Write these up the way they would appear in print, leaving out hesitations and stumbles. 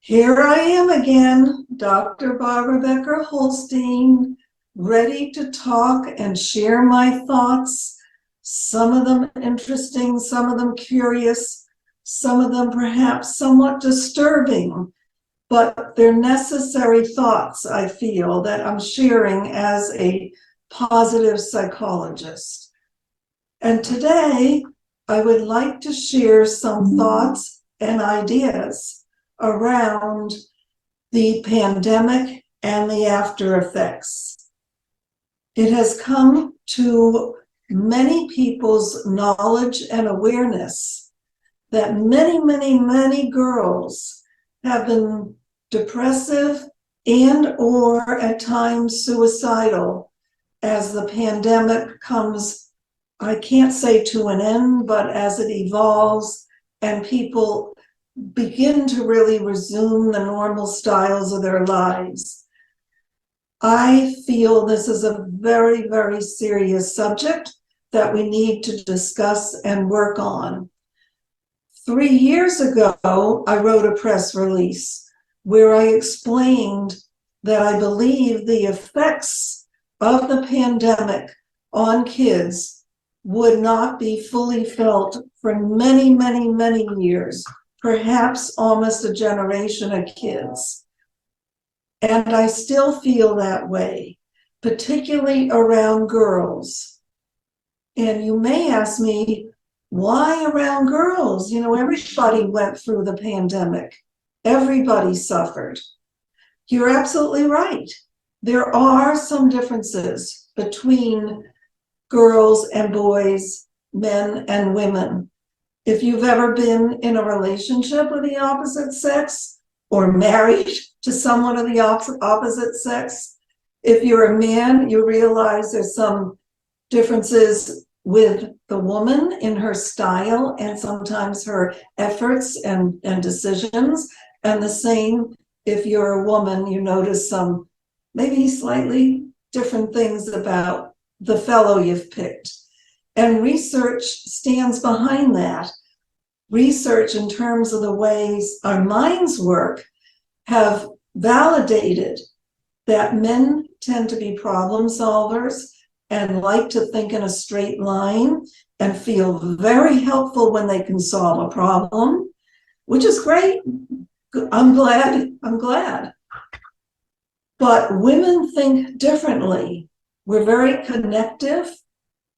Here I am again, Dr. Barbara Becker-Holstein, ready to talk and share my thoughts, some of them interesting, some of them curious, some of them perhaps somewhat disturbing, but they're necessary thoughts, I feel, that I'm sharing as a positive psychologist. And today, I would like to share some thoughts and ideas around the pandemic and the after effects. It has come to many people's knowledge and awareness that many girls have been depressive and or at times suicidal as the pandemic comes, I can't say to an end, but as it evolves and people begin to really resume the normal styles of their lives. I feel this is a very serious subject that we need to discuss and work on. 3 years ago, I wrote a press release where I explained that I believe the effects of the pandemic on kids would not be fully felt for many years, perhaps almost a generation of kids. And I still feel that way, particularly around girls. And you may ask me, why around girls? You know, everybody went through the pandemic. Everybody suffered. You're absolutely right. There are some differences between girls and boys, men and women. If you've ever been in a relationship with the opposite sex or married to someone of the opposite sex, if you're a man, you realize there's some differences with the woman in her style and sometimes her efforts and decisions. And the same, if you're a woman, you notice some maybe slightly different things about the fellow you've picked. And research stands behind that. Research in terms of the ways our minds work have validated that men tend to be problem solvers and like to think in a straight line and feel very helpful when they can solve a problem, which is great. I'm glad. But women think differently. We're very connective.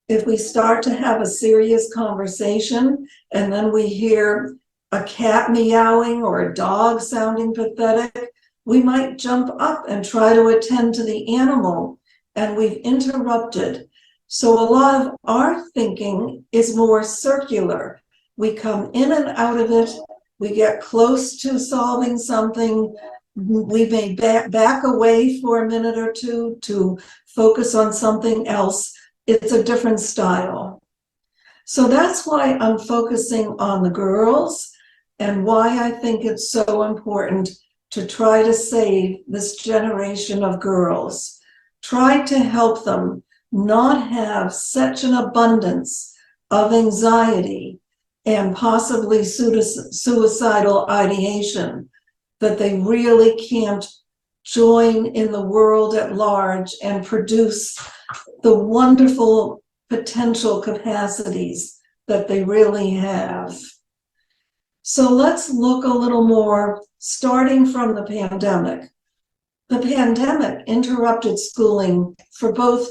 If we start to have a serious conversation and then we hear a cat meowing or a dog sounding pathetic, we might jump up and try to attend to the animal, and we've interrupted. So a lot of our thinking is more circular. We come in and out of it. We get close to solving something. We may back away for a minute or two to focus on something else. It's a different style. So that's why I'm focusing on the girls and why I think it's so important to try to save this generation of girls. Try to help them not have such an abundance of anxiety and possibly suicidal ideation that they really can't join in the world at large and produce the wonderful potential capacities that they really have. So let's look a little more, starting from the pandemic. The pandemic interrupted schooling for both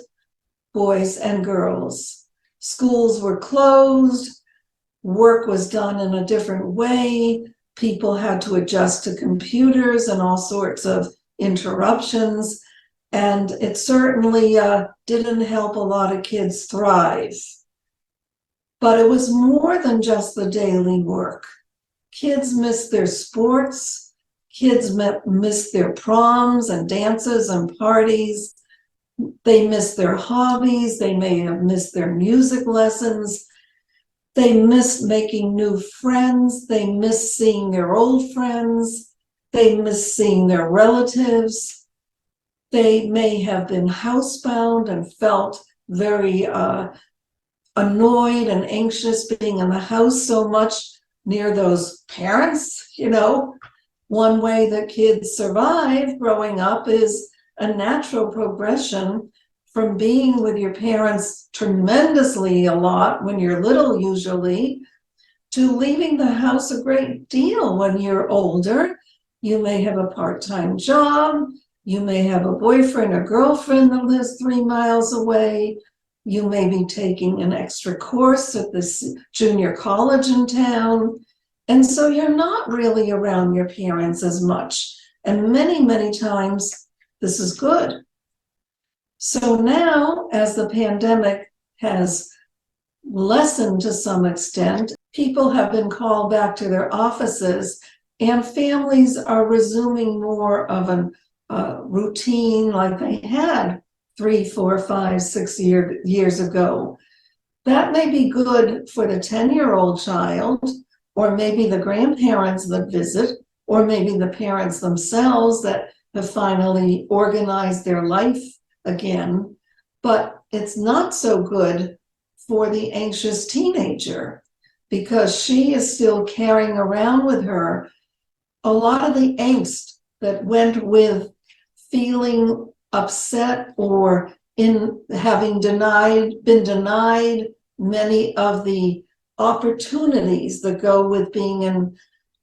boys and girls. Schools were closed, work was done in a different way, people had to adjust to computers and all sorts of interruptions. And it certainly didn't help a lot of kids thrive. But it was more than just the daily work. Kids missed their sports. Kids missed their proms and dances and parties. They missed their hobbies. They may have missed their music lessons. They missed making new friends. They missed seeing their old friends. They missed seeing their relatives. They may have been housebound and felt very annoyed and anxious being in the house so much near those parents, you know. one way that kids survive growing up is a natural progression from being with your parents tremendously a lot when you're little, usually, to leaving the house a great deal when you're older. You may have a part-time job. You may have a boyfriend or girlfriend that lives 3 miles away. You may be taking an extra course at this junior college in town. And so you're not really around your parents as much. And many, many times this is good. So now, as the pandemic has lessened to some extent, people have been called back to their offices and families are resuming more of a routine like they had 3, 4, 5, 6 years ago. That may be good for the 10-year-old child, or maybe the grandparents that visit, or maybe the parents themselves that have finally organized their life again. But it's not so good for the anxious teenager, because she is still carrying around with her a lot of the angst that went with feeling upset or in having been denied many of the opportunities that go with being in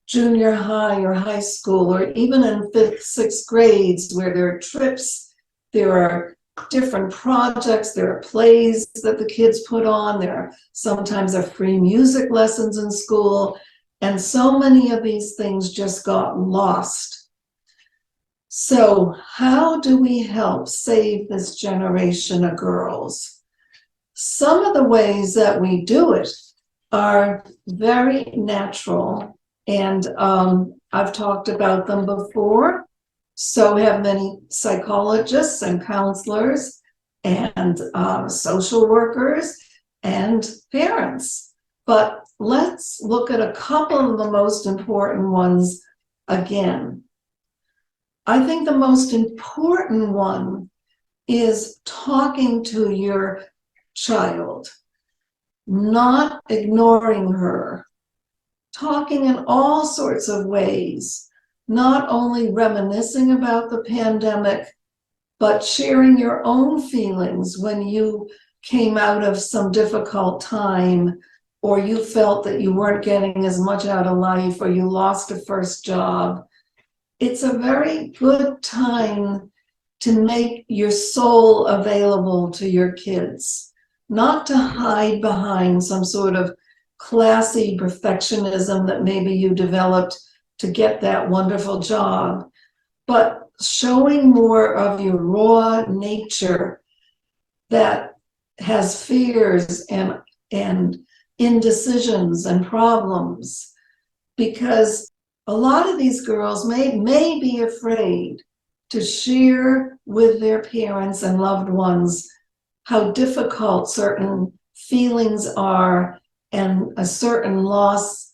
junior high or high school, or even in 5th, 6th grades, where there are trips, there are different projects, there are plays that the kids put on, there are sometimes free music lessons in school, and so many of these things just got lost. So how do we help save this generation of girls? Some of the ways that we do it are very natural, and I've talked about them before. So have many psychologists and counselors and social workers and parents. But let's look at a couple of the most important ones again. I think the most important one is talking to your child, not ignoring her, talking in all sorts of ways, not only reminiscing about the pandemic, but sharing your own feelings when you came out of some difficult time, or you felt that you weren't getting as much out of life, or you lost a first job. It's a very good time to make your soul available to your kids, not to hide behind some sort of classy perfectionism that maybe you developed to get that wonderful job, but showing more of your raw nature that has fears and indecisions and problems. Because a lot of these girls may be afraid to share with their parents and loved ones how difficult certain feelings are, and a certain loss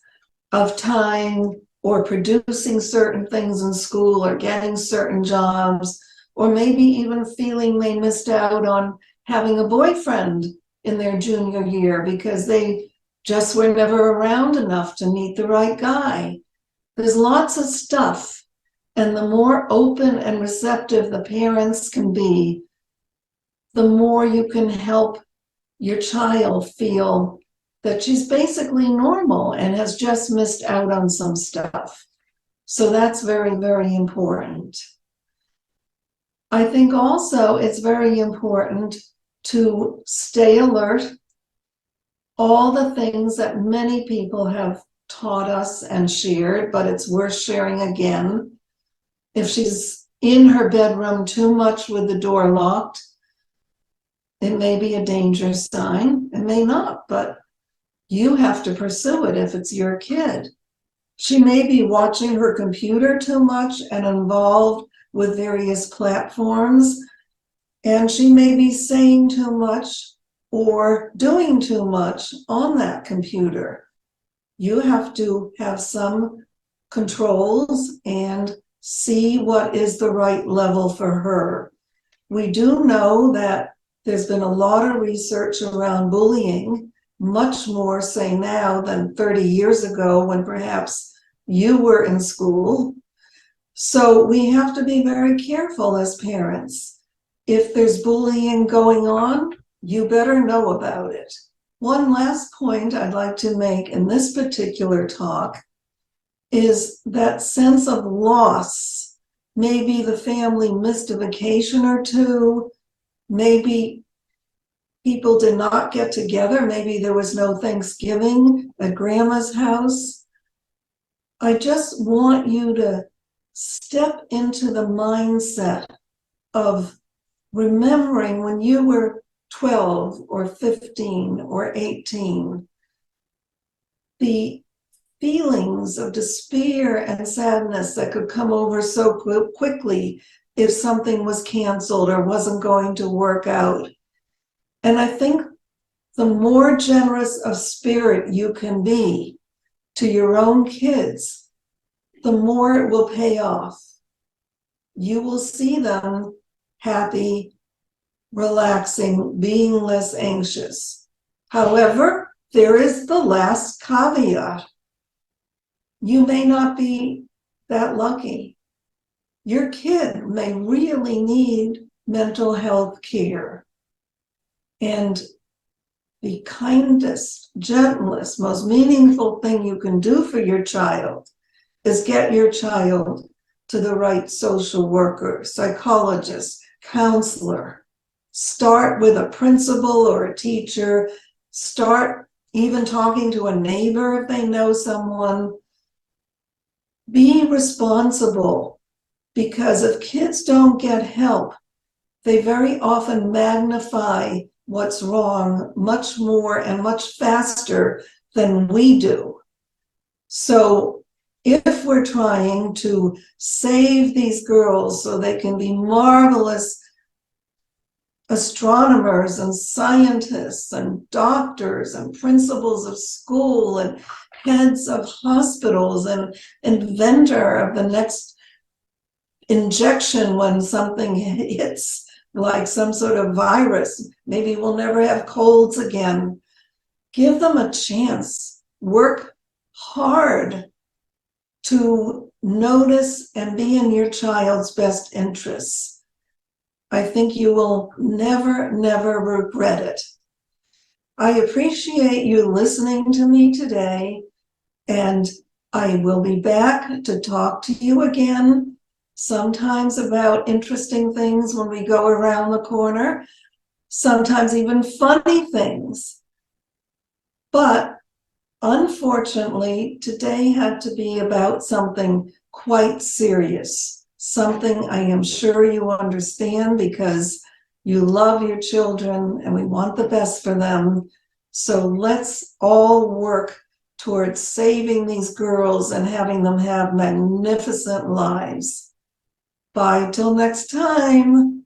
of time, or producing certain things in school, or getting certain jobs, or maybe even feeling they missed out on having a boyfriend in their junior year because they just were never around enough to meet the right guy. There's lots of stuff, and the more open and receptive the parents can be, the more you can help your child feel that she's basically normal and has just missed out on some stuff. So that's very, very important. I think also it's very important to stay alert. All the things that many people have taught us and shared, but it's worth sharing again. If she's in her bedroom too much with the door locked, it may be a danger sign. It may not, but you have to pursue it if it's your kid. She may be watching her computer too much and involved with various platforms, and she may be saying too much or doing too much on that computer. You have to have some controls and see what is the right level for her. We do know that there's been a lot of research around bullying, much more, say, now than 30 years ago, when perhaps you were in school. So we have to be very careful as parents. If there's bullying going on, you better know about it. One last point I'd like to make in this particular talk is that sense of loss. Maybe the family missed a vacation or two. Maybe people did not get together. Maybe there was no Thanksgiving at grandma's house. I just want you to step into the mindset of remembering when you were 12 or 15 or 18, the feelings of despair and sadness that could come over so quickly if something was canceled or wasn't going to work out. And I think the more generous of spirit you can be to your own kids, the more it will pay off. You will see them happy, relaxing, being less anxious. However, there is the last caveat. You may not be that lucky. Your kid may really need mental health care. And the kindest, gentlest, most meaningful thing you can do for your child is get your child to the right social worker, psychologist, counselor. Start with a principal or a teacher. Start even talking to a neighbor if they know someone. Be responsible, because if kids don't get help, they very often magnify what's wrong much more and much faster than we do. So if we're trying to save these girls so they can be marvelous astronomers and scientists and doctors and principals of school and heads of hospitals and inventor of the next injection when something hits, like some sort of virus, maybe we'll never have colds again. Give them a chance. Work hard to notice and be in your child's best interests. I think you will never, never regret it. I appreciate you listening to me today, and I will be back to talk to you again, sometimes about interesting things when we go around the corner, sometimes even funny things. But unfortunately, today had to be about something quite serious, something I am sure you understand because you love your children and we want the best for them. So let's all work towards saving these girls and having them have magnificent lives. Bye till next time.